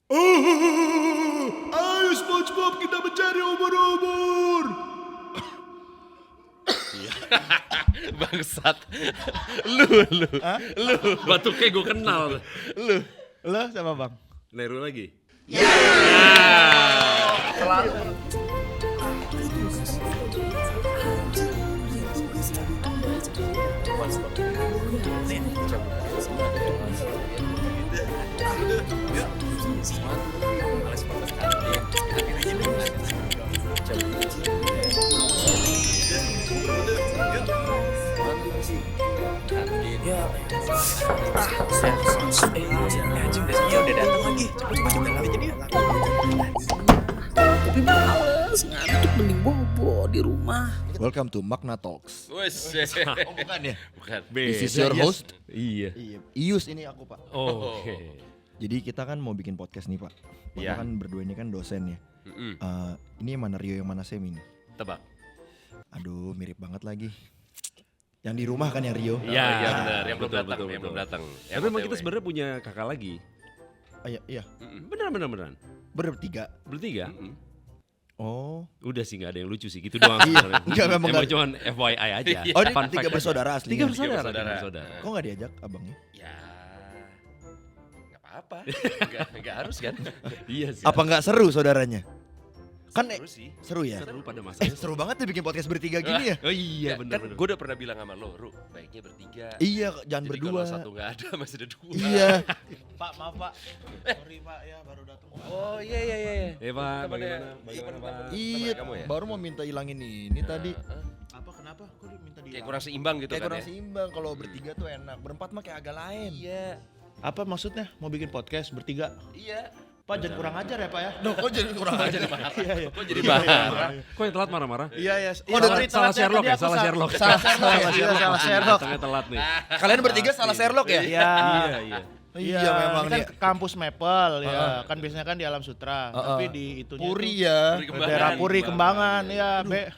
Ayo SpongeBob, kita mencari ubur-ubur. Bangsat. Lu. Batuknya gue kenal. Lo siapa bang? Neru lagi. Udah datang lagi. Coba lari jadi. Tapi males ngantuk mending bobo di rumah. Welcome to Magna Talks. Wes. Oh bukan ya? Bukan. This is your host. Iya. Iya. Ius ini aku pak. Oke. Jadi kita kan mau bikin podcast nih pak. Kita Iya. kan berdua ini kan dosen ya. Ini yang mana Rio yang mana Sem ini? Tebak. Aduh mirip banget lagi. Yang di rumah kan yang Rio? Iya benar. Yang belum Betul, datang. betul, Yang belum betul. datang. Tapi memang kita sebenarnya punya kakak lagi. Ah, iya. Beneran. Bertiga. Bertiga. Oh. Udah sih nggak ada yang lucu sih, gitu doang. Iya, sebenarnya. enggak, memang Emang nggak. cuman FYI aja. Oh ini Fun tiga fact bersaudara aja. aslinya. Tiga bersaudara. bersaudara. Kok nggak diajak abangnya? Ya. Enggak apa-apa. Enggak harus kan? Iya sih. Apa nggak seru saudaranya? Kan Seru sih. seru ya? Seru pada masanya. Seru banget tuh bikin podcast bertiga gini ya? Oh iya Kan bener. gue udah pernah bilang sama lo, Ru, baiknya bertiga. Iya, jangan Jadi berdua. kalau satu nggak ada masih ada dua. Iya. Pak, maaf Pak. Sorry Pak ya baru datang. Oh iya. Eh Pak, Temannya- bagaimana? Bagaimana Pak? Iya, kamu ya? baru mau minta hilangin ini tadi. Apa kenapa? Kok minta Kayak di kurang seimbang gitu Kayak kan kurang ya. seimbang, kalau bertiga tuh enak. Berempat mah kayak agak lain. Iya. Apa maksudnya? Mau bikin podcast bertiga? Iya. Pak jangan kurang ajar ya Pak ya. Duh, kok jadi kurang aja? Iya iya. Kok jadi marah? Kok yang telat marah-marah? Iya iya. Oh, Sorry, salah telat ya, Sherlock tadi ya, aku salah Sherlock. Salah Sherlock. Datangnya telat nih. Kalian bertiga salah Sherlock ya? Iya. Iya. Iya, memang ini kan nih. ke kampus Maple ya. Kan biasanya kan di Alam Sutra. Tapi di itunya Puri itu ya. Puri Kembangan. daerah Puri Kembangan ya.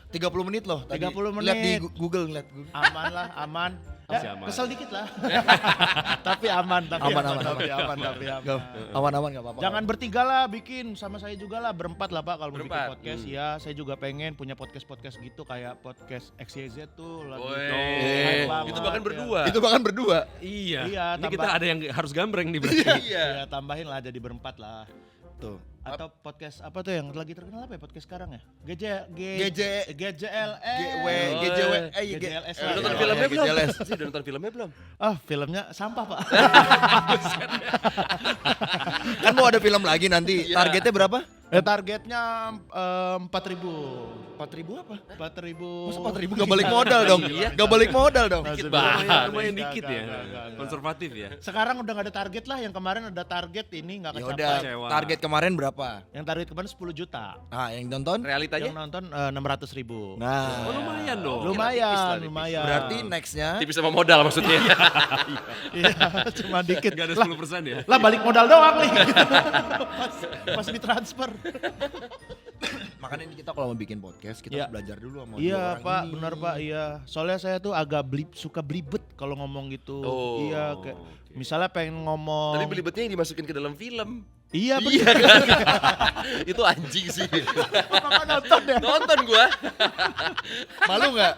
30 menit loh tadi. 30 menit. Lihat di Google, lihat Google. Aman lah, aman. Masih Ya, aman. kesel dikit lah. Tapi aman, tapi Aman, aman, aman, tapi aman, tapi aman. Aman-aman enggak apa-apa. Jangan bertiga lah bikin, sama saya juga lah, berempat lah Pak kalau mau bikin Berempat. podcast. Ya, saya juga pengen punya podcast gitu kayak podcast XYZ tuh lagi. Woi. hype banget, Itu bahkan ya. berdua. Itu bahkan berdua. Iya. Iya, Ini tambah- kita ada yang harus gambreng nih berarti. Iya. Ya, tambahin lah jadi berempat lah. Tuh. Atau podcast apa tuh yang lagi terkenal apa ya podcast sekarang ya? GJLS. GJLS. GJLS. Udah nonton Iya, filmnya iya, belum? GJLS. Sih, udah nonton filmnya belum? Ah, filmnya sampah Pak. Kan mau ada film lagi nanti. Iya. Targetnya berapa? Targetnya 4.000. 4.000 apa? 4.000. Masa 4.000 gak balik modal dong? Iya. Gak balik modal dong? Dikit Lumayan, banget. lumayan Enggak, dikit ya. enggak. Konservatif ya. Sekarang udah gak ada target lah, yang kemarin ada target ini gak Ya kecapai. udah, Kecewa. target kemarin berapa? Yang target kemarin 10 juta. Nah, yang nonton? Realitanya? Yang nonton 600.000. Nah, Oh lumayan dong. tipis lah, Lumayan, tipis. lumayan. berarti nextnya Tipis sama modal maksudnya. Iya, cuma dikit. Gak ada Lah, 10% ya. lah balik modal doang nih. pas ditransfer. makanya ini kita kalau mau bikin podcast kita Iya. harus belajar dulu sama dua Iya orang Pak, ini. benar Pak, iya. Soalnya saya tuh agak suka belibet kalau ngomong gitu. Oh, iya, kayak oke. misalnya pengen ngomong. Tapi belibetnya yang dimasukin ke dalam film. Iya Iya benar. kan? Itu anjing sih. Bapak nonton ya. Nonton gua. Malu nggak?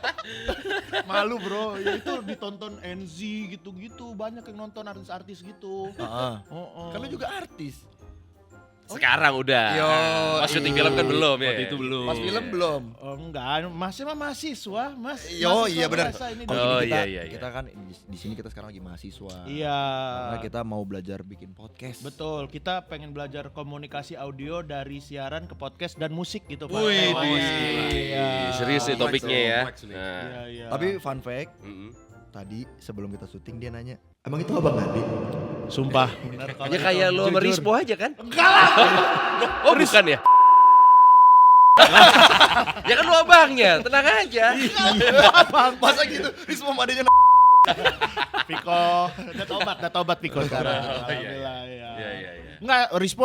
Malu bro, ya itu ditonton NZ gitu-gitu, banyak yang nonton artis-artis gitu. Heeh. Oh, Kan lu juga artis. Sekarang udah. Yo, Pas syuting film kan belum ya. Waktu itu belum. Pas film belum. Oh, enggak, masih mah mahasiswa, Mas. Yo, iya benar. biasa ini. Oh, Gini, kita, iya. kita kan di sini kita sekarang lagi mahasiswa. Iya. Karena kita mau belajar bikin podcast. Betul, kita pengen belajar komunikasi audio dari siaran ke podcast dan musik gitu Pak. Wih, Temanya. Iya. serius sih Kompleks topiknya ya. kompleks nih. Nah. Iya, iya. Tapi fun fact, Mm-mm. tadi sebelum kita syuting dia nanya, "Emang itu Abang Adi?" Sumpah. Benar kalau Ya itu. kayak lo sama Jujur. Rispo aja kan? Enggak lah. Oh bukan ya? Ya kan lu abangnya, tenang aja. Masa gitu? Risma sama adanya Piko, udah tobat Piko sekarang. Alhamdulillah ya. Iya. Enggak, Rispo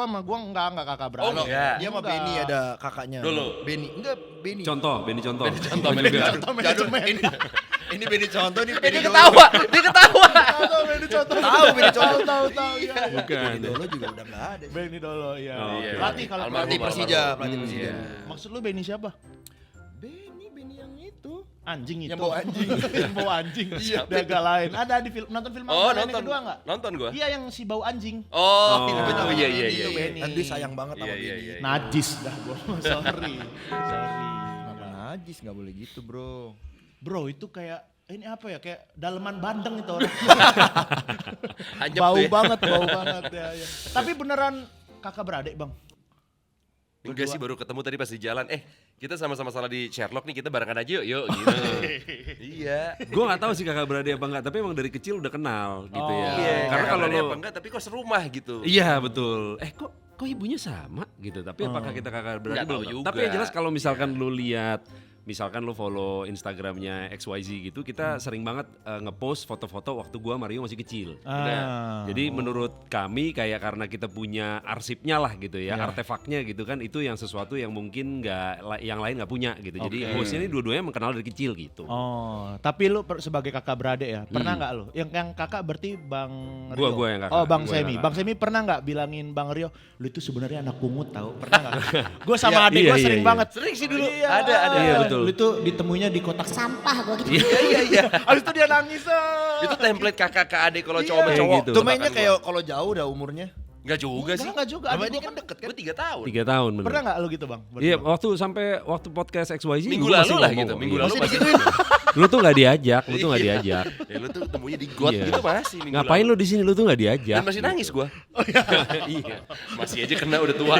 sama gua enggak kakak beradik. Oh, enggak. Dia sama Benny ada kakaknya. Dulu. Benny, enggak Benny. Contoh, Benny contoh. Contoh, Gua juga. Contoh manajemen. Ini Benny Contoh nih. Dia ketawa, dia ketawa. Tahu Benny Contoh. Tahu ya. Bukan. Benny Dolo juga udah nggak ada. Benny Dolo ya. Oh, iya. Pelatih kalau Almarhum, Pelatih Persija, pelatih Hmm, Persija. iya. Maksud lu Benny siapa? Benny yang itu. Anjing itu. Yang bawa anjing. Yang bawa anjing. Dia agak lain. Ada di film, nonton film Oh, Alien yang nonton. kedua enggak? Nonton gua. Iya yang si bau anjing. Oh, Oh. betul. Iya, iya, Itu iya. Benny. Dan dia sayang banget sama Iya, iya, Benny. iya. Najis dah gua. Sorry. Kenapa najis, nggak boleh gitu bro. Bro, itu kayak ini apa ya? Kayak daleman bandeng itu orang. Anyep bau tuh ya. bau banget ya, ya. Tapi beneran kakak beradik, Bang. Enggak sih, baru ketemu tadi pas di jalan. Kita sama-sama salah di Sherlock nih, kita barengan aja yuk gitu. Iya. Gue nggak tahu sih kakak beradik apa enggak, tapi emang dari kecil udah kenal gitu ya. Iya, Karena kalau lo lo apa enggak, tapi kok serumah gitu. iya betul. Kok ibunya sama gitu. Tapi apakah kita kakak beradik Nggak tahu belum tahu. juga. Tapi yang jelas kalau misalkan lu lihat, misalkan lu follow Instagramnya XYZ gitu, kita sering banget ngepost foto-foto waktu gua Mario masih kecil. Ah. Jadi menurut kami kayak karena kita punya arsipnya lah gitu ya, artefaknya gitu kan, itu yang sesuatu yang mungkin yang lain nggak punya gitu. Jadi hostnya ini dua-duanya mengenal dari kecil gitu. Oh, tapi lu sebagai kakak beradik ya, pernah nggak lu? Yang kakak berarti Bang Rio. Gua yang kakak. Oh, Bang Gua yang Semi. kakak. Bang Semi pernah nggak bilangin Bang Rio, lu itu sebenarnya anak pungut tahu? Pernah nggak? Gue sama adik Iya, gue iya, sering iya. banget. Sering sih dulu. Iya, Ada. Iya, betul. Lu itu ditemuinya di kotak sampah gue gitu. Iya. Abis itu dia nangis. Itu template kakak ke adik kalau Iya. cowok sama cowok. Gitu. Tuh mainnya kayak kalau jauh udah umurnya. Enggak juga sih. Enggak juga. Sama Adik ini gua kan deket kan. Gue 3 tahun. 3 tahun bener. Pernah nggak lu gitu Bang? Iya, waktu podcast XYZ Minggu gua lalu masih lah ngomong, gitu, minggu iya. lalu masih Lu tuh nggak diajak, lu tuh nggak diajak. Ya lu tuh ketemunya di got Iya. gitu masih minggu Ngapain lalu. lu di sini? Lu tuh nggak diajak. Dan masih nangis gua. Iya. Masih aja kena udah tua.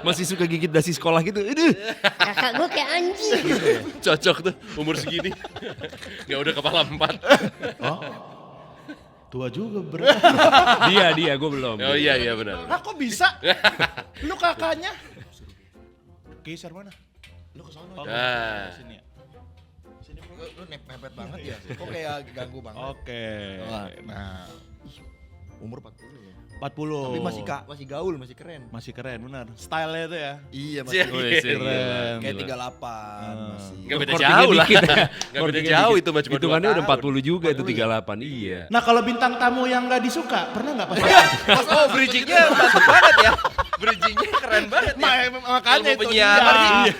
Masih suka gigit dasi sekolah gitu. Aduh. Kakak gue kayak anjing. Cocok tuh umur segini. Gak udah kepala 4. Tua juga berat. Dia gue belum. Oh iya benar. Nah kok bisa? Lu kakaknya? Geser mana? Lu ke sana. Nah. Sini ya. Lu mepet banget ya. Kok kayak ganggu banget. Oke. Wah. Nah, Umur 40 ya. 40. Tapi masih gaul, masih keren. Masih keren benar. Style-nya itu ya. Iya Iya. Keren. Kayak 38 masih. Gak beda Kortingnya jauh lah. dikit. Gak beda Kortingnya jauh dikit. itu cuma 2 Hitungannya udah tahun. 40 juga itu 38. Iya. Nah kalau bintang tamu yang nggak disuka, pernah nggak pas? Oh bridgingnya mantap banget ya. Bridgingnya keren banget ya. Makanya Ilmu itu penyiaran. dia. Iya,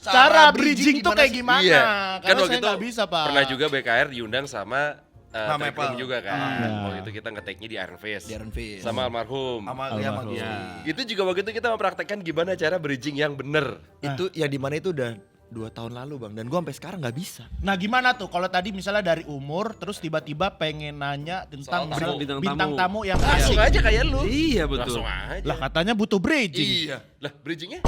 Cara bridging tuh kayak gimana? Iya. Kan Karena waktu saya itu nggak bisa Pak. pernah juga BKR diundang sama Sama Trip Room Apple. juga kan. Iya. Waktu itu kita nge-take-nya di Iron Face. Di Iron Face. Sama almarhum. sama Almarhum. Gusti. Itu juga waktu itu kita mempraktekkan gimana cara bridging yang bener. Itu yang di mana itu udah 2 tahun lalu Bang, dan gua sampai sekarang nggak bisa. Nah gimana tuh kalau tadi misalnya dari umur terus tiba-tiba pengen nanya tentang Soal tamu. bintang tamu yang Langsung asik. aja kayak lu. Iya betul. Langsung aja. Lah katanya butuh bridging. Iya. Lah bridgingnya?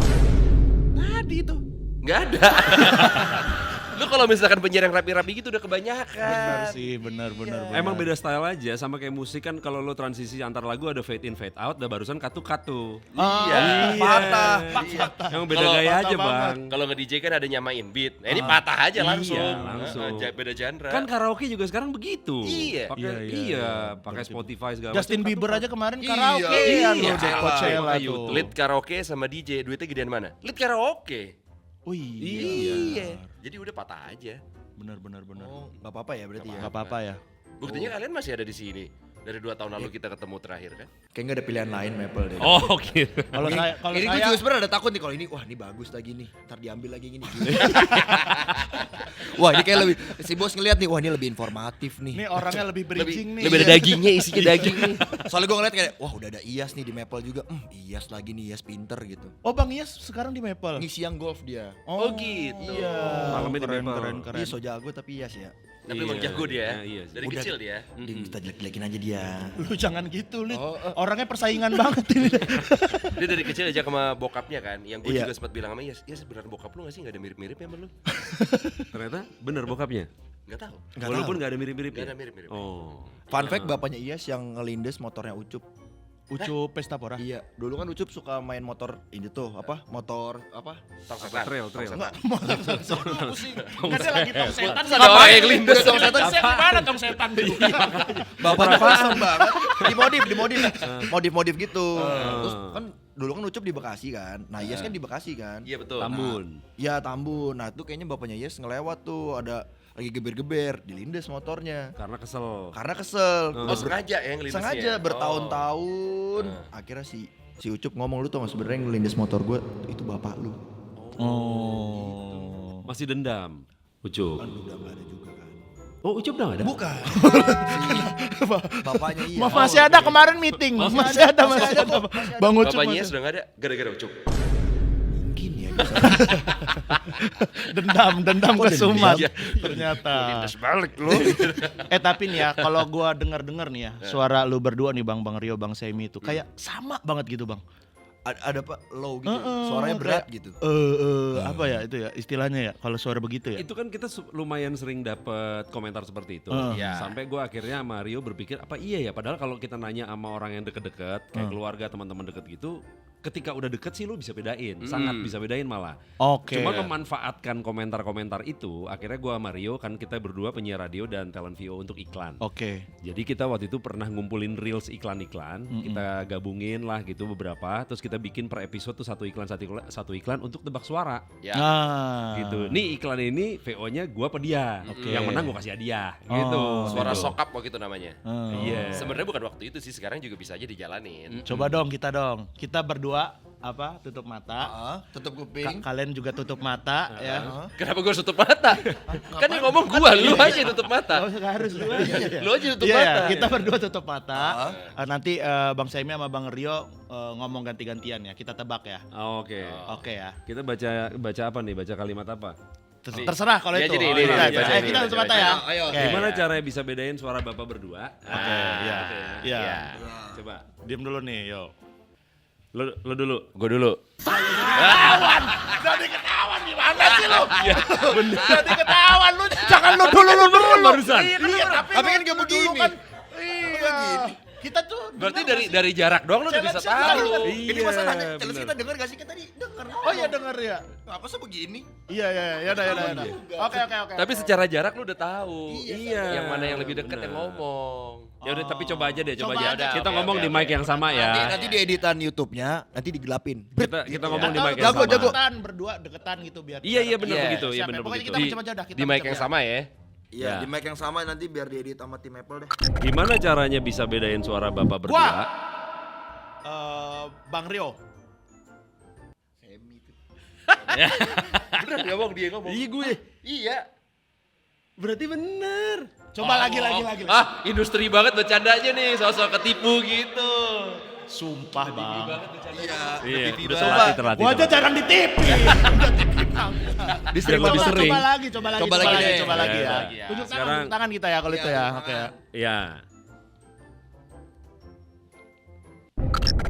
Tadi tuh. Nggak ada. Lu kalau misalkan penyiar yang rapi-rapi gitu udah kebanyakan. Benar sih, benar. Emang beda style aja, sama kayak musik kan kalau lo transisi antar lagu ada fade in fade out, udah barusan katu-katu. Iya. Patah. Emang beda Kalau gaya patah aja banget. bang. Kalau nge-DJ kan ada nyamain beat. Nah ini patah aja langsung. Iya, langsung. Beda genre. Kan karaoke juga sekarang begitu. Iya. Pakai pakai Spotify segala Justin macam, Bieber katu-katu. aja kemarin Iya. karaoke Iya, lo di Coachella pakai tuh. YouTube. Lead karaoke sama DJ, duitnya gedean mana? Lead karaoke. Oh iya. Jadi udah patah aja. Benar. Oh, nggak apa-apa ya berarti ya. Gak apa-apa ya. Buktinya kalian masih ada di sini. Dari 2 tahun lalu kita ketemu terakhir kan? Kayak nggak ada pilihan lain Maple deh. Oh gitu. Kalau saya Ini gue juga sebenarnya ada takut nih kalau ini, wah ini bagus lagi nih, ntar diambil lagi gini. Wah ini kayak lebih, si bos ngeliat nih, wah ini lebih informatif ini nih. orangnya lebih bridging nih. Lebih ada dagingnya, isinya daging nih. Soalnya gue ngeliat kayak, wah udah ada Iyas nih di Maple juga, Iyas lagi nih, Iyas pinter gitu. Oh Bang Iyas sekarang di Maple. Ngisi yang golf dia. Oh gitu. Iya. Malamnya di Maple. Keren. Dia so jago tapi Iyas ya. Tapi emang jago dia. Iya, Dari Udah. kecil dia. Kita jelek-jelekin aja dia. Lu jangan gitu, Lid. Oh, Orangnya persaingan banget ini. Dia dari kecil aja sama bokapnya kan. Yang gue Iya. juga sempat bilang sama Yes beneran bokap lu gak sih? Gak ada mirip-miripnya sama lu? Ternyata bener bokapnya. Gak tahu. Walaupun nggak ada mirip-miripnya. Gak ada mirip-mirip. Oh. Fun fact, bapaknya Iyas yang ngelindes motornya Ucup. Ucup Pesta Pora. Iya, dulu kan Ucup suka main motor ini tuh, motor apa? Tong Apa, trail. Enggak, Enggak ada lagi tong setan. Ada orang yang lindes. tong setan. Gimana tong setan? Bapaknya pasang banget. Modif gitu. Terus kan dulu kan Ucup di Bekasi kan. Nah, Iyas kan di Bekasi kan. Iya betul. Tambun. Ya Tambun. Nah, itu kayaknya bapaknya Iyas ngelewat tuh ada lagi geber-geber, dilindes motornya. Karena kesel. Karena kesel. Oh, sengaja ya ngelindesnya? Sengaja Oh. bertahun-tahun. Akhirnya si Ucup ngomong, lu tau gak sebenarnya yang ngelindes motor gue itu bapak lu. Oh. Masih dendam. Ucup. Udah gak ada juga kan. Oh, Ucup udah gak ada? Bukan. Si bapaknya iya. Masih ada kemarin meeting. Masih ada. Bang Ucup. Bapaknya sudah nggak ada gara-gara Ucup. Mungkin ya. Dendam Kok ke dendam? Sumat. Iya. Ternyata. Balik lu. Tapi nih ya, kalau gua denger nih ya, suara lu berdua nih Bang Rio, Bang Semi itu kayak sama banget gitu, Bang. Ada apa low gitu. Suaranya berat gitu. Apa ya itu ya istilahnya ya kalau suara begitu ya. Itu kan kita lumayan sering dapat komentar seperti itu. Iya. Sampai gue akhirnya sama Rio berpikir apa iya ya, padahal kalau kita nanya sama orang yang deket-deket kayak keluarga, teman-teman deket gitu, ketika udah deket sih lu bisa bedain, sangat bisa bedain malah. Oke. Cuma memanfaatkan komentar-komentar itu, akhirnya gue sama Rio kan kita berdua penyiar radio dan talent VO untuk iklan. Oke. Jadi kita waktu itu pernah ngumpulin reels iklan-iklan, kita gabungin lah gitu beberapa, terus kita bikin per episode tuh satu iklan untuk tebak suara. Ya. Gitu. Nih iklan ini VO-nya gua apa dia. Oke. Yang menang gua kasih hadiah gitu. Suara Gitu. sokap waktu itu namanya. Iya. Sebenarnya bukan waktu itu sih, sekarang juga bisa aja dijalanin. Coba dong. Kita berdua tutup mata. Tutup kuping. Kalian juga tutup mata ya. Kenapa gue tutup mata? Kan yang ngomong gua, lu aja yang tutup mata. Oh, nggak harus lu. Lu aja tutup Iya, mata. kita berdua tutup mata. Nanti Bang Semi sama Bang Rio ngomong ganti-gantian ya. Kita tebak ya. Oke. Oke ya. Kita baca apa nih? Baca kalimat apa? Terserah kalau Iya, itu. jadi Oh, ini, iya, baca iya. ini, Kita baca, tutup mata baca. ya. Ayo. Oke. Gimana caranya bisa bedain suara bapak berdua? Oke, iya. Iya. Iya. Coba. Diam dulu nih, yo. Lo dulu. Gue dulu. Jadi ketahuan gimana sih lu? Jadi ketahuan lu. Jangan lu dulu barusan. Iya, Tapi kan gak begini. Iya. Kita tuh Berarti dari jarak doang lu udah bisa Challenge-nya tahu. kan. Ini masalahnya, bener. challenge kita denger gak sih? Kan tadi denger. Oh iya denger ya. Apa sih begini? Iya, ya udah. Oke. Tapi secara jarak lu udah tahu. Iya. Yang mana yang lebih dekat Bener. yang ngomong. Ya udah tapi coba aja deh, coba Coba aja. aja. Kita Oke, ngomong oke, di mic oke. yang sama ya. Nanti di editan YouTube-nya, nanti digelapin. Kita ngomong di Atau mic yang sama. deketan, berdua deketan gitu biar. Iya benar Iya. begitu, iya Siap, benar pokoknya begitu. kita macam-macam dah. Di mic yang sama ya. Iya, Ya. di mic yang sama nanti biar diedit sama tim Apple deh. Gimana caranya bisa bedain suara bapak berdua? Gua. Bang Rio. Bener ngomong dia ngomong. Iya gue. Iya. Berarti bener. Coba lagi. Ah, industri banget bercandanya nih, sosok ketipu gitu. Sumpah, Bang. Iya, TV udah banget. terlatih. Gua aja jarang di TV. Di sering lebih sering. Coba lagi Coba lagi deh. ya. Iya. Tunjuk Sekarang- tangan kita ya kalau Iya, itu ya. tunjuk Oke. tangan. Iya.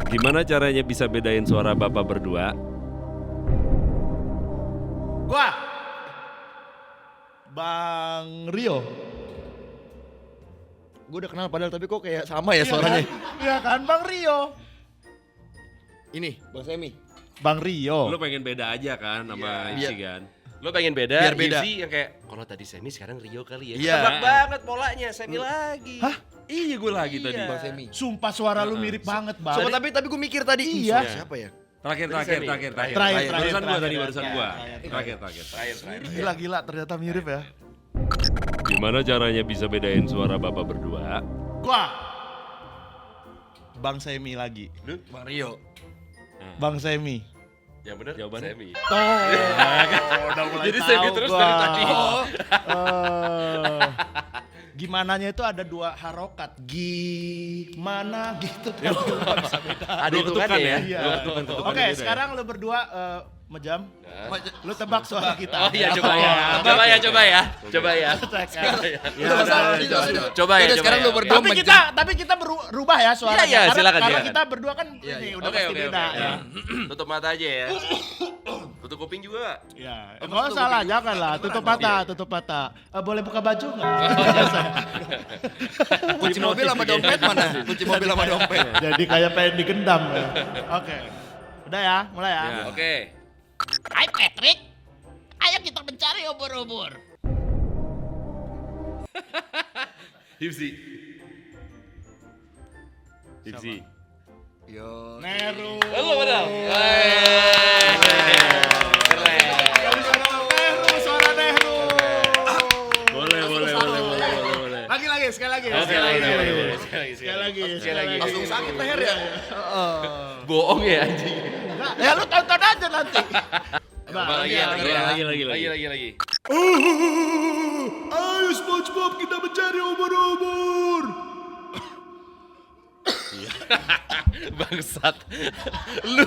Gimana caranya bisa bedain suara bapak berdua? Gua. Bang Rio. Gue udah kenal padahal tapi kok kayak sama ya suaranya. Iya kan Bang Rio. Ini, Bang Semi. Bang Rio. Lu pengen beda aja kan sama Iya. Ipsi kan? Lo pengen beda, Biar beda. Ipsi yang kayak kalau tadi Semi sekarang Rio kali ya. Iya. Tebak banget polanya, Semi lagi. Hah? Iya gue lagi Iya. tadi. Bang Semi. Sumpah suara lu mirip banget, Bang. Coba tapi gue mikir tadi. Iya. Suara siapa ya? Terakhir. Terakhir. Barusan gua tadi, ya. barusan gua. Terakhir. Terakhir. Gila ternyata mirip ya. Gimana caranya bisa bedain suara bapak berdua? Gua. Bang Semi lagi. Bang Rio. Bang Semi. Yang bener Jawabannya? Semi. Udah mulai Jadi tahu Semi terus gua. dari tadi. Gimananya itu ada dua harokat. Gimana gitu. Ada Dua ketukan hitungannya ya? ya. Iya. Dua ketukan Oke, beda ya? sekarang lu berdua Mejam. Lu tebak suara kita. Oh iya coba ya. Coba ya. Coba ya. Coba Ya, Coba ya. Sekarang coba lu ya. berdua tapi kita berubah ya suaranya. Iya, Karena- silakan, Karena silakan. kita berdua kan Iya, ini iya. udah pasti beda ya. Tutup mata aja ya. Tutup kuping juga. Ya, enggak usah lah, jangan lah. Tutup mata. Boleh buka baju enggak? Kunci mobil sama dompet mana? Kunci mobil sama dompet. Jadi kayak pengen digendam. Ya. Oke. Udah ya, mulai ya. Ya. Oke. Hai Patrick, ayo kita mencari ubur-ubur. Hipsi. Ipsi. Yo. Neru. Halo padahal. Suara Nehru. lagi. Langsung sakit leher ya. Bohong ya anjing. Enggak, ya lu tonton aja nanti. Lagi. Ayo SpongeBob kita mencari ubur-ubur. Bangsat. Lu.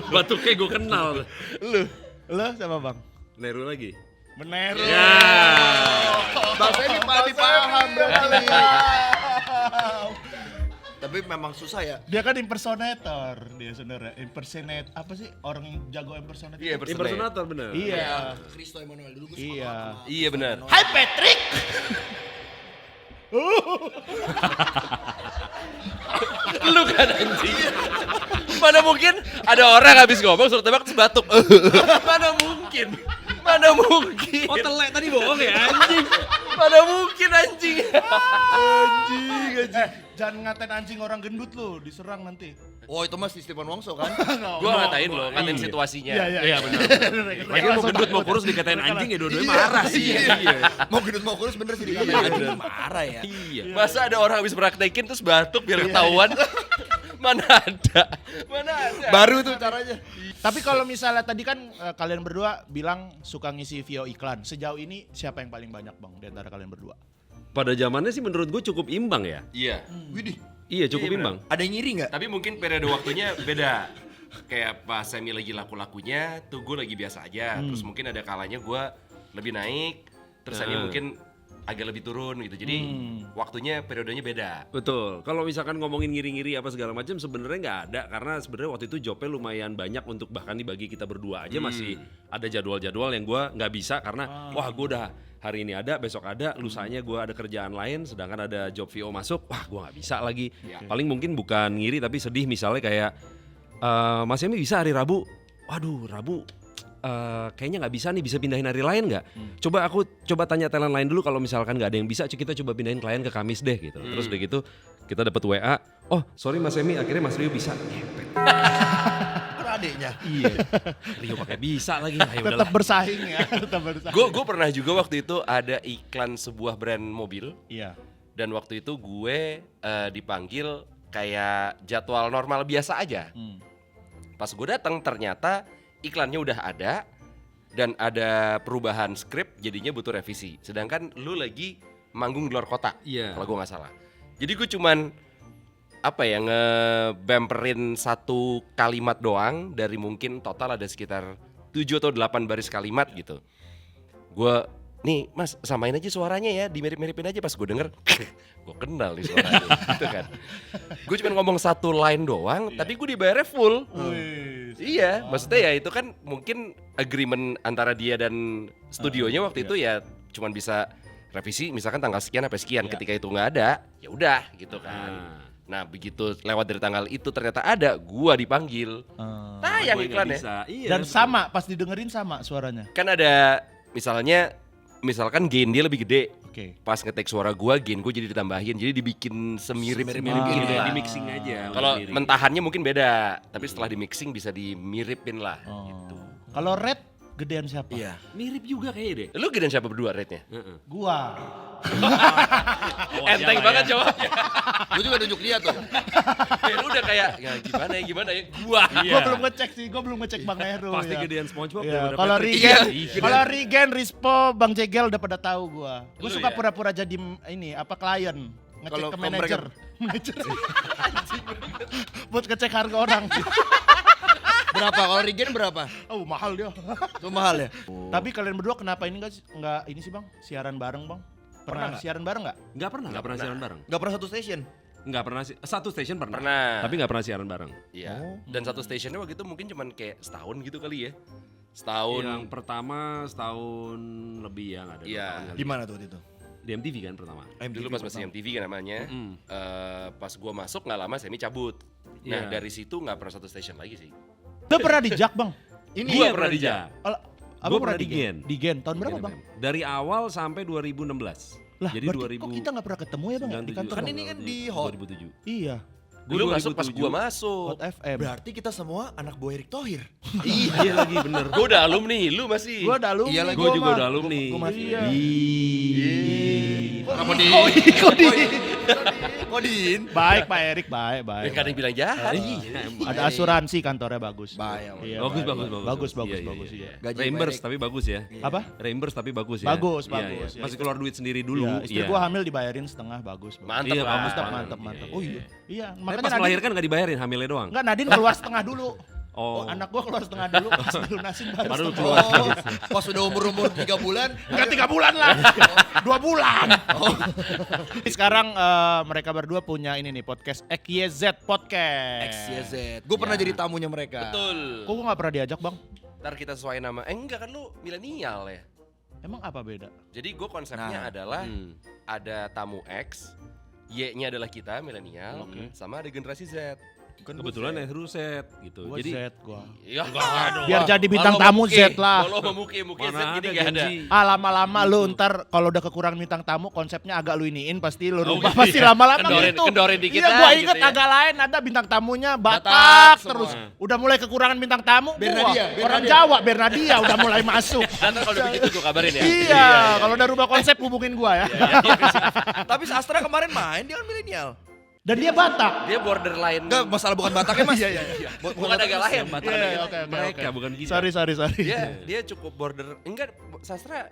Batuknya gue kenal. Lo sama Bang? Neru lagi. Meneru. Ya. Bang Femi paling paham berarti. Tapi memang susah ya. Dia kan impersonator dia sebenarnya. Impersonate apa sih orang jago impersonate? Iya, Impersonator bener. Iya. Kristo Emmanuel dulu gue Iya. Iya benar. Hai Patrick. Lu kan anjing. Mana mungkin ada orang habis ngomong suruh tebak terus batuk. Mana mungkin? Oh telek tadi bohong ya anjing. Mana mungkin anjing? Jangan ngatain anjing orang gendut lu, diserang nanti. Oh itu mah Stephen Wongso kan? Gua ngatain lo, ngatain situasinya. Iya benar. Lagi mau gendut mau kurus dikatain anjing ya dua-duanya marah sih. Iya. Mau gendut mau kurus bener sih dikatain. Marah ya. Iya. Masa ada orang habis praktekin terus batuk biar ketahuan? Mana ada? Baru tuh caranya. Tapi kalau misalnya tadi kan kalian berdua bilang suka ngisi VO iklan. Sejauh ini siapa yang paling banyak Bang di antara kalian berdua? Pada zamannya sih menurut gue cukup imbang ya. Iya. Widih, Iya cukup Iya, imbang. ada yang ngiri nggak? Tapi mungkin periode waktunya beda. Kayak pas Semi lagi laku-lakunya, tuh gue lagi biasa aja. Terus mungkin ada kalanya gue lebih naik, terus Semi mungkin agak lebih turun gitu. Jadi waktunya periodenya beda. Betul. Kalau misalkan ngomongin ngiri-ngiri apa segala macam sebenarnya nggak ada karena sebenarnya waktu itu jobnya lumayan banyak untuk bahkan dibagi kita berdua aja masih ada jadwal-jadwal yang gue nggak bisa karena wah gue udah hari ini ada, besok ada, lusanya gue ada kerjaan lain, sedangkan ada job VO masuk, wah gue nggak bisa lagi. Paling mungkin bukan ngiri tapi sedih misalnya kayak Mas Emi bisa hari Rabu, waduh Rabu kayaknya nggak bisa nih, bisa pindahin hari lain nggak? Coba tanya talent lain dulu kalau misalkan nggak ada yang bisa, kita coba pindahin klien ke Kamis deh gitu. Terus udah gitu kita dapat WA, oh sorry Mas Emi akhirnya Mas Rio bisa. Ngepet. Kan adeknya. Iya. Rio pakai bisa lagi. Ayo Tetap udahlah. bersaing ya, tetap bersaing. Gue pernah juga waktu itu ada iklan sebuah brand mobil. Iya. Dan waktu itu gue dipanggil kayak jadwal normal biasa aja. Pas gue datang ternyata iklannya udah ada dan ada perubahan skrip jadinya butuh revisi. Sedangkan lu lagi manggung di luar kota. Iya. Kalau gue nggak salah. Jadi gue cuman ngebamperin satu kalimat doang dari mungkin total ada sekitar 7 atau 8 baris kalimat gitu. Gue nih Mas samain aja suaranya ya, dimirip-miripin aja. Pas gue denger gue kenal nih suaranya gitu kan. Gue cuma ngomong satu line doang tapi gue dibayarnya full. Iya, maksudnya ya itu kan mungkin agreement antara dia dan studionya waktu itu ya cuman bisa revisi misalkan tanggal sekian sampai sekian. Ketika itu nggak ada ya udah gitu kan. Nah begitu lewat dari tanggal itu ternyata ada, gua dipanggil. Tayang Gue nggak iklannya. bisa. Iya, Dan betul. sama, pas didengerin sama suaranya. Kan ada misalkan gain dia lebih gede. Oke. Pas ngetek suara gua, gain gua jadi ditambahin, jadi dibikin semirip-mirip Iya, gitu lah. di mixing aja. Kalau mirip. mentahannya mungkin beda, tapi setelah di mixing bisa dimiripin lah. Gitu. Kalau Red gedean siapa? Iya. mirip juga kayaknya deh. Lu gedean siapa berdua rate-nya? Gua. Enteng banget jawabnya. Gue juga nunjuk dia tuh. Ya udah kayak ya gimana ya gua. Gua belum ngecek sih, gua belum ngecek Bang Heru. Pasti ya. gedean SpongeBob. Iya, daripada kalau Patrick. Regen, Iya. kalau Regen, Rispo, Bang Jegel udah pada tahu gua. Gua Lu suka ya? pura-pura jadi klien, ngecek Kalau ke mereka- manajer. Manajer. Buat ngecek harga orang. Berapa? Kalau Regen berapa? Oh, mahal dia. Itu mahal ya? Tapi kalian berdua kenapa ini enggak ini sih, Bang? Siaran bareng, Bang? Pernah siaran bareng enggak? Nggak pernah siaran bareng. Gak pernah satu station? Nggak pernah satu station pernah. Pernah. Tapi nggak pernah siaran bareng. Iya. Dan satu stationnya waktu itu mungkin cuman kayak setahun gitu kali ya. Setahun. Yang pertama setahun lebih ya nggak ada. Iya. 2 tahun kali. Di mana tuh waktu itu? Di MTV kan pertama. Dulu pas masih MTV kan namanya. Pas gua masuk nggak lama Semi cabut. Nah Iya. dari situ nggak pernah satu station lagi sih. Lu pernah di Jak, Bang? Gua pernah di Jak. Abang Gua pernah di Gen. Di Gen. Tahun berapa, Bang? Dari awal sampai 2016. Lah, Jadi berarti kok kita nggak pernah ketemu ya, Bang? Di 97. kantor. Kan ini kan di Hot. 2007. Iya. Dulu masuk pas 2007. gua masuk. Hot FM. Berarti kita semua anak buah Erick Thohir. Iya lagi bener. Gua udah alumni, lu masih. Gua udah alumni. Iya lagi. Gue juga udah alumni. Gua masih. Iya. Apa di? Kodin. Baik Pak Erik, baik. Gak ada yang bilang jahat. Ada asuransi kantornya bagus. Baik. Iya, Bagus, baik. bagus. Bagus, iya. Gaji Reimburse Pak Erik. tapi bagus ya. Apa? Reimburse tapi bagus ya. Bagus, Iya, bagus, iya. iya. Masih keluar duit sendiri dulu. Iya, istri Iya. gua hamil dibayarin setengah, bagus. Mantap Iya, lah. bagus, Mantap. Iya, Oh iya. Iya, Tapi makanya pas Nadine, melahirkan nggak dibayarin, hamilnya doang. enggak Nadine keluar setengah dulu. Oh, Anak gua keluar setengah dulu, pas dilunasin baru Baru setengah. keluar. Oh, pas udah umur 3 bulan. Enggak 3 bulan lah. 2 bulan. Sekarang mereka berdua punya ini nih podcast XYZ Podcast. XYZ. Gue pernah jadi tamunya mereka. Betul. Kok gua enggak pernah diajak, Bang? Ntar kita sesuai nama. Enggak kan lu milenial ya. Emang apa beda? Jadi gue konsepnya adalah ada tamu X, Y-nya adalah kita milenial, sama ada generasi Z. kebetulan Nehru set gitu. Gua Jadi Z gua. Iya. Biar jadi bintang tamu Z lah. Kalau mau muke Z mana gini ada gak ada. Gen Z? Lama-lama lu ntar kalau udah kekurangan bintang tamu konsepnya agak lu iniin pasti lu rubah pasti lama-lama Kendorin- gitu. kendorin dikit Iya dah, gua gitu inget ya. agak lain ada bintang tamunya Batak, Batak semua. terus udah mulai kekurangan bintang tamu Bernadia, wah, orang Bernadia. Jawa Bernadia udah mulai masuk. Nanti kalau udah begitu gue kabarin ya. Iya, kalau udah rubah konsep hubungin gua ya. Tapi Sastra kemarin main dia kan milenial. Dan dia Batak. Dia borderline. Enggak, masalah bukan Bataknya Mas. Iya. Bukan agak lain. yang Batak Iya, ada oke, mereka oke. bukan kita. Sorry. Dia cukup border. Enggak, sastra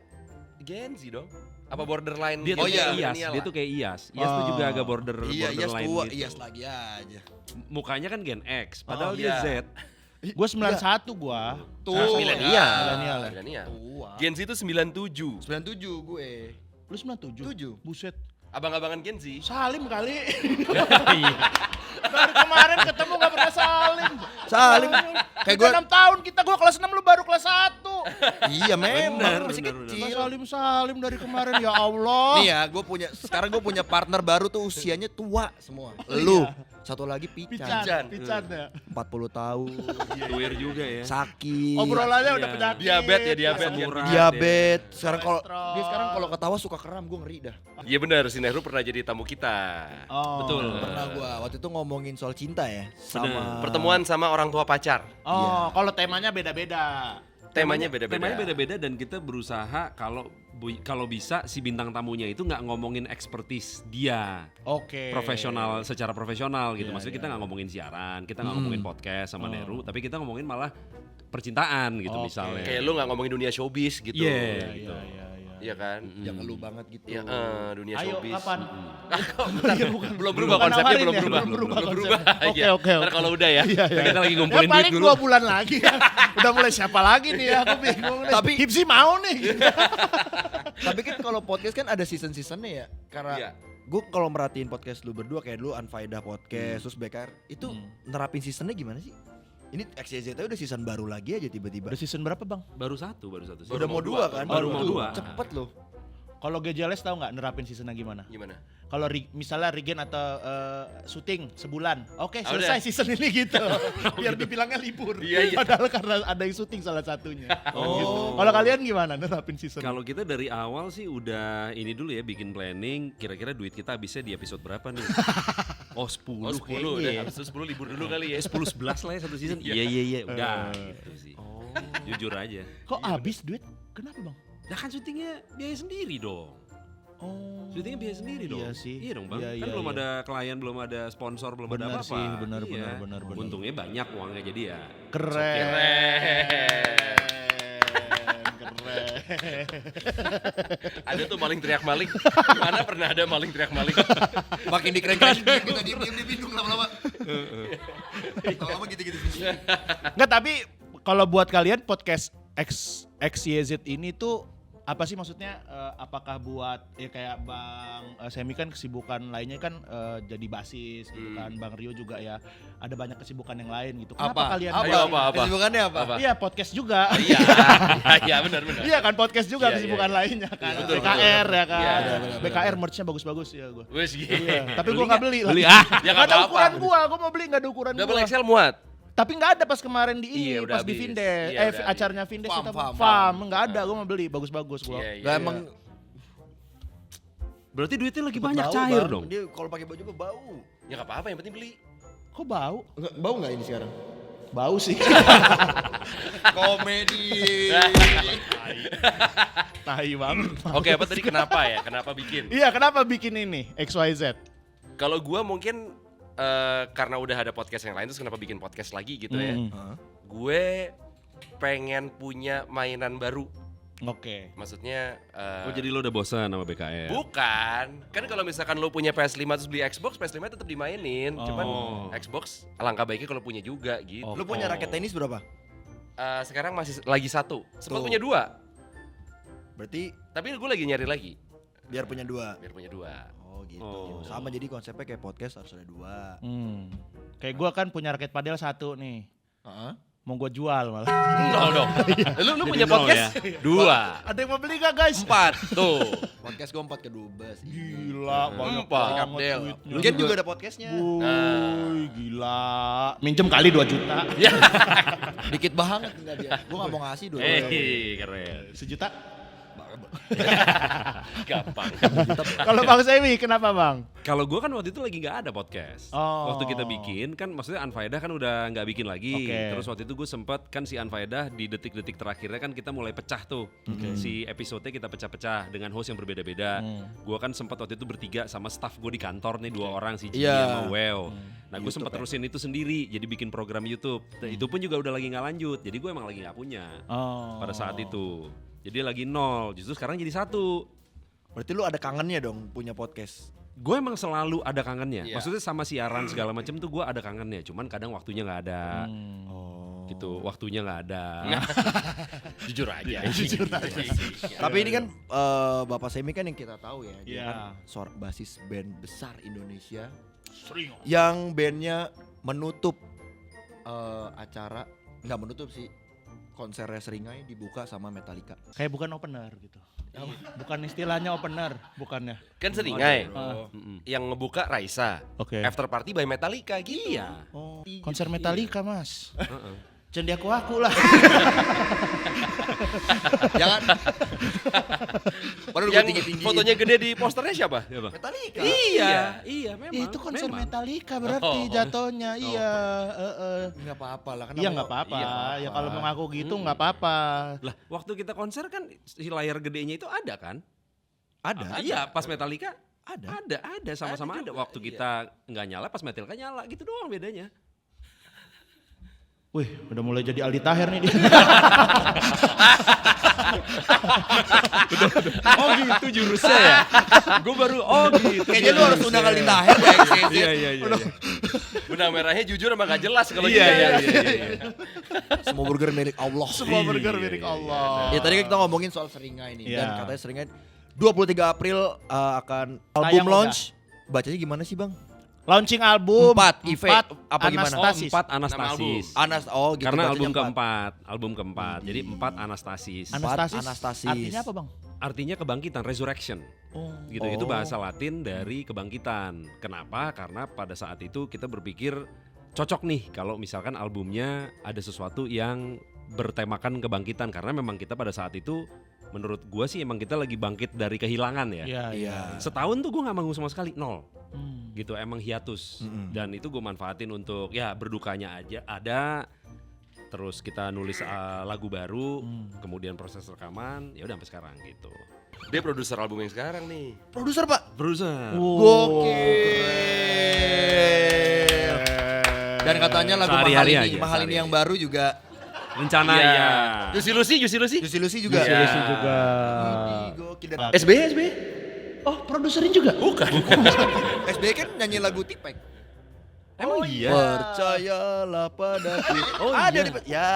Gen Z dong. Apa borderline? Dia gitu tuh ya, kayak IAS, milenial dia lah. tuh kayak IAS. IAS tuh juga agak Iya, Iyas borderline tua, gitu. Iyas lagi aja. Mukanya kan Gen X, padahal Oh, dia iya. Z. Gua 91 gua. Tuh, Milenial. Milenial ya? Milenial. Tua. Gen Z itu 97. 97 gue. Lu 97? 7. Buset. Abang-abangan Gen Z. Salim kali. Iya. Dari kemarin ketemu gak pernah salim. Salim. Kayak gue. 6 tahun kita, gua kelas 6 lu baru kelas 1. Iya memang Bener, masih bener, kecil. Salim dari kemarin ya Allah. Nih ya, sekarang gue punya partner baru tuh usianya tua semua. Lu, satu lagi Pican. Pican ya. 40 tahun, Tuir juga ya. sakit. Obrolannya udah Iya. penyakit. Diabetes ya, diabetes. Asam urat. diabetes. Sekarang kalau Kolesterol. dia sekarang kalau ketawa suka kram, gue ngeri dah. Iya benar, si Nehru pernah jadi tamu kita. Oh. Betul. Pernah gue waktu itu ngomongin soal cinta ya, sama Pertemuan sama orang tua pacar. Oh, kalau temanya beda-beda. Temanya beda-beda. Temanya beda-beda dan kita berusaha kalau bisa si bintang tamunya itu nggak ngomongin expertise dia. Oke. Secara profesional gitu. Iya, Maksudnya iya, kita nggak ngomongin siaran, kita nggak ngomongin podcast sama Nehru, tapi kita ngomongin malah percintaan gitu Oke. misalnya. Kayak lu gak ngomongin dunia showbiz gitu. Iya, Iya, gitu. iya. Iya kan? yang lu banget gitu. Iya, dunia Ayo, showbiz. kapan? Iya, belum berubah Bukan konsepnya, nawarin belum ya, berubah. belum berubah Belum berubah. konsepnya. Iya. Oke. Ntar kalau udah ya. Iya, Nah, kita lagi Ya ngumpulin duit paling dulu. 2 bulan lagi ya. Udah mulai siapa lagi nih ya, aku bingung nih. Tapi- Hipsi mau nih. Tapi kan kalau podcast kan ada season-seasonnya ya. Karena Iya. gue kalau merhatiin podcast lu berdua kayak dulu Unfaedah Podcast, terus BKR, itu nerapin seasonnya gimana sih? Ini XYZ udah season baru lagi aja tiba-tiba. Udah season berapa bang? Baru satu. Udah mau dua kan? Baru mau Tuh, dua. Cepet loh. Kalau GJLS tahu nggak nerapin seasonnya gimana? Gimana? Kalau misalnya Regen atau syuting sebulan, oke Ah, selesai udah. season ini gitu. Biar dibilangnya libur. Iya, iya. Padahal karena ada yang syuting salah satunya. Oh. Gitu. Kalau kalian gimana nerapin season? Kalau kita dari awal sih udah ini dulu ya bikin planning kira-kira duit kita habisnya di episode berapa nih? Oh 10 Oh 10 kayaknya. udah. Habis itu 10 libur dulu kali ya. 10-11 lah ya satu season. Iya udah gitu sih. Jujur aja. Kok habis duit? Kenapa bang? Nah kan syutingnya biaya sendiri dong. Oh. Syutingnya biaya sendiri dong. Iya sih. Iya dong bang. Iya, kan iya, belum iya. ada klien, belum ada sponsor, belum ada Benar apa-apa. sih, benar. Untungnya banyak uangnya jadi ya. Keren. Ada tuh maling teriak maling. Mana pernah ada maling teriak maling? Makin dikeren-keren kita diem di bindung lama-lama. Lama-lama gitu-gitu. Enggak, tapi kalau buat kalian podcast XYZ ini tuh apa sih maksudnya? Apakah buat ya kayak Bang Semi kan kesibukan lainnya kan jadi basis gitu kan, Bang Rio juga ya ada banyak kesibukan yang lain gitu. Kenapa kalian Ayo, buat- apa? Kesibukannya apa? Iya podcast juga. Iya. Iya benar. Iya kan podcast juga Iya, kesibukan iya. lainnya kan. Betul, BKR ya kan. Iya, benar. BKR merch-nya bagus-bagus ya gue. Wes gitu. Iya, tapi gue nggak beli. Beli lagi. Ya Nggak nggak ada apa-apa. ukuran gue mau beli nggak ada ukuran Double gua. XL muat. Tapi nggak ada pas kemarin di ini, Iya, udah pas di habis. Vindes, Iya, udah acaranya Vindes Farm, kita farm, farm, nggak ada, gue mau beli bagus-bagus gue. Iya, iya. Lah emang Berarti duitnya lagi banyak bau, cair Bang. dong. Dia kalau pakai baju gue bau. Ya nggak apa-apa, yang penting beli. Kok bau? Bau nggak ini sekarang? Bau sih. Komedi. Tai banget. Oke, apa tadi kenapa ya? Kenapa bikin? Iya, kenapa bikin ini XYZ? Kalau gua mungkin karena udah ada podcast yang lain terus kenapa bikin podcast lagi gitu ya. Heeh. Gue pengen punya mainan baru. Oke. Maksudnya Oh jadi lo udah bosan sama BKR? bukan. Kan kalau misalkan lo punya PS5 terus beli Xbox, PS5 tetap dimainin. Cuman Xbox alangkah baiknya kalau punya juga gitu. Oh. Lu punya raket tenis berapa? Sekarang masih lagi 1. Sempat Tuh. punya 2. Berarti Tapi gue lagi nyari lagi biar punya 2. biar punya 2. Oh gitu. Oh. Sama jadi konsepnya kayak podcast harus ada 2. Kayak gua kan punya raket padel 1 nih. Heeh. Mau gua jual malah. Nol dong. Lu punya nol podcast? 2. Ada yang mau beli gak guys? 4. Tuh. Podcast gue 4 ke Dubes. Gila, banyak 4. banget Abdel. duitnya. Lu juga ada podcastnya. Wuih, gila. Minjem kali 2 juta. Dikit banget enggak dia. Gue gak mau ngasih 2 juta. Keren. Sejuta. Gampang. Kalau Bang Semi kenapa Bang? Kalau gue kan waktu itu lagi nggak ada podcast. Oh. Waktu kita bikin kan maksudnya Unfaedah kan udah nggak bikin lagi. Oke. Terus waktu itu gue sempet kan si Unfaedah di detik-detik terakhirnya kan kita mulai pecah tuh. Si episode kita pecah-pecah dengan host yang berbeda-beda. Gue kan sempat waktu itu bertiga sama staff gue di kantor nih 2 orang si Jimmy Iya. sama Well. Nah gue YouTube sempat ya. terusin itu sendiri jadi bikin program YouTube. Dan itu pun juga udah lagi nggak lanjut. Jadi gue emang lagi nggak punya Oh. pada saat itu. Jadi lagi 0. Justru sekarang jadi 1. Berarti lu ada kangennya dong punya podcast. Gue emang selalu ada kangennya. Iya. Maksudnya sama siaran segala macam tuh gue ada kangennya. Cuman kadang waktunya nggak ada. Oh. Gitu, waktunya nggak ada. Jujur aja. Tapi ini kan Bapak Semi kan yang kita tahu ya. Dia Iya. kan basis band besar Indonesia Sering. yang bandnya menutup acara, nggak menutup sih, konsernya Seringai dibuka sama Metallica. Kayak bukan opener gitu. Bukan istilahnya opener, bukannya. Kan Seringai. Mm-mm. Yang ngebuka Raisa. Oke. After party by Metallica gitu. Iya. Oh. Konser Metallica, Mas. Heeh. Jangan aku lah. Jangan. Padahal gue Yang tinggi-tinggi. fotonya gede di posternya siapa? Siapa? Metallica. Iya, memang. Itu konser memang. Metallica berarti jatuhnya. Iya, Nggak apa-apa lah. Kan Iya namanya- nggak apa-apa. Iya, nggak Ya apa-apa. kalau mengaku gitu nggak apa-apa. Lah, waktu kita konser kan si layar gedenya itu ada kan? Ada. Iya, pas Metallica Ada. ada sama-sama ada. juga, Waktu iya. kita nggak nyala, pas Metallica nyala, gitu doang bedanya. Wih, udah mulai jadi Aldi Taher nih dia. Oh gitu jurusnya ya? Gue baru, oh gitu. Kayaknya lu harus undang Aldi Taher deh. Iya. Benang merahnya jujur emang gak jelas kalau Iya. Semua burger milik Allah. Semua burger milik Allah. Ya tadi kita ngomongin soal Seringai nih. Dan Iya. katanya Seringai 23 April akan album Tayang launch. Bacanya gimana sih Bang? Launching album 4 event apa gimana? Anastasis. 4 Anastasis. Oh gitu. Karena bacanya album keempat. Jadi 4 Anastasis. Anastasis. Anastasis. Artinya apa, Bang? Artinya kebangkitan, resurrection. Gitu. Itu Oh. bahasa Latin dari kebangkitan. Kenapa? Karena pada saat itu kita berpikir cocok nih kalau misalkan albumnya ada sesuatu yang bertemakan kebangkitan, karena memang kita pada saat itu menurut gua sih emang kita lagi bangkit dari kehilangan ya. Iya, Iya. Setahun tuh gua nggak manggung sama sekali, 0 Hmm. gitu, emang hiatus. Mm-mm. Dan itu gue manfaatin untuk ya berdukanya aja ada. Terus kita nulis lagu baru, kemudian proses rekaman, ya udah sampai sekarang gitu. Dia produser album yang sekarang nih. Produser Pak. Berusaha. Gokil. Dan katanya lagu Sehari-hari mahal ini, aja, mahal ini sehari-hari. yang baru juga Rencana Iya. ya. Juicy Lucy. Juicy Lucy juga. Juicy Lucy juga. Ih, gokil. Dan SBY. Oh, produsernya juga? Bukan. SBY kan nyanyi lagu Tipek. Emang iya. Percayalah padaku. Oh, ada iya. di ya.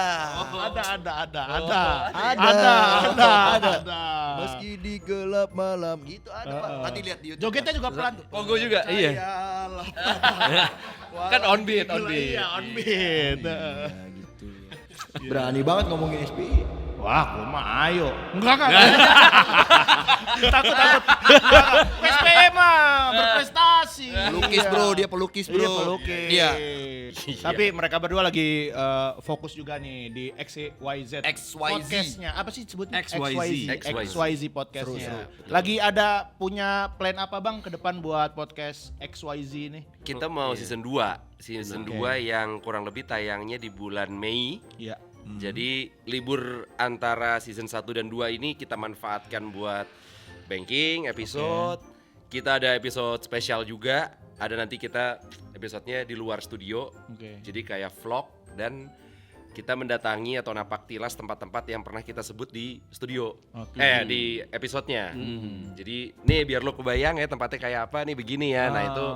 Ada. Meski di gelap malam gitu ada Pak. Nanti lihat di YouTube. Jogetnya juga pelan tuh. Pogo juga. Iya. Percayalah. Kan on beat. Iya, on beat. Ya, gitu. Berani banget ngomongin SBY. Wah, gua mah ayo. Enggak. Takut. SPM mah berprestasi. Pelukis bro, dia pelukis bro. Iya, pelukis. Iya. Tapi mereka berdua lagi fokus juga nih di XYZ XYZ. podcastnya. Apa sih sebutnya? XYZ. XYZ podcastnya. Seru, Lagi ada punya plan apa Bang ke depan buat podcast XYZ ini? Kita mau season 2. Season Oke. 2 yang kurang lebih tayangnya di bulan Mei. Iya. Jadi libur antara season 1 dan 2 ini kita manfaatkan buat banking episode. Kita ada episode spesial juga ada nanti kita episodenya di luar studio. Oke. Jadi kayak vlog dan kita mendatangi atau napak tilas tempat-tempat yang pernah kita sebut di studio. Oke. Di episodenya. Jadi nih biar lo kebayang ya tempatnya kayak apa nih begini ya. Nah itu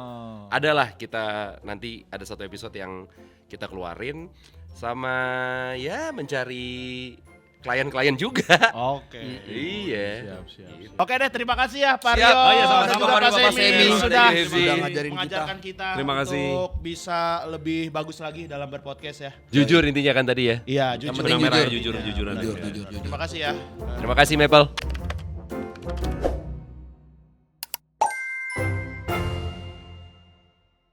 adalah kita nanti ada satu episode yang kita keluarin sama ya mencari klien-klien juga. Oke. Iya. Siap. Oke deh, terima kasih ya Pak Rio. Siap. Oh iya, sama-sama, dan juga Pak Rio, Pak Bapak Semi Semi. sudah Thank you, Semi. ngajarin mengajarkan kita Terima kasih. untuk bisa lebih bagus lagi dalam berpodcast ya. Jujur intinya kan tadi ya. Iya, Yang jujur. penting Benang merah jujur. jujuran. Jujur. Terima kasih ya. Terima kasih Maple.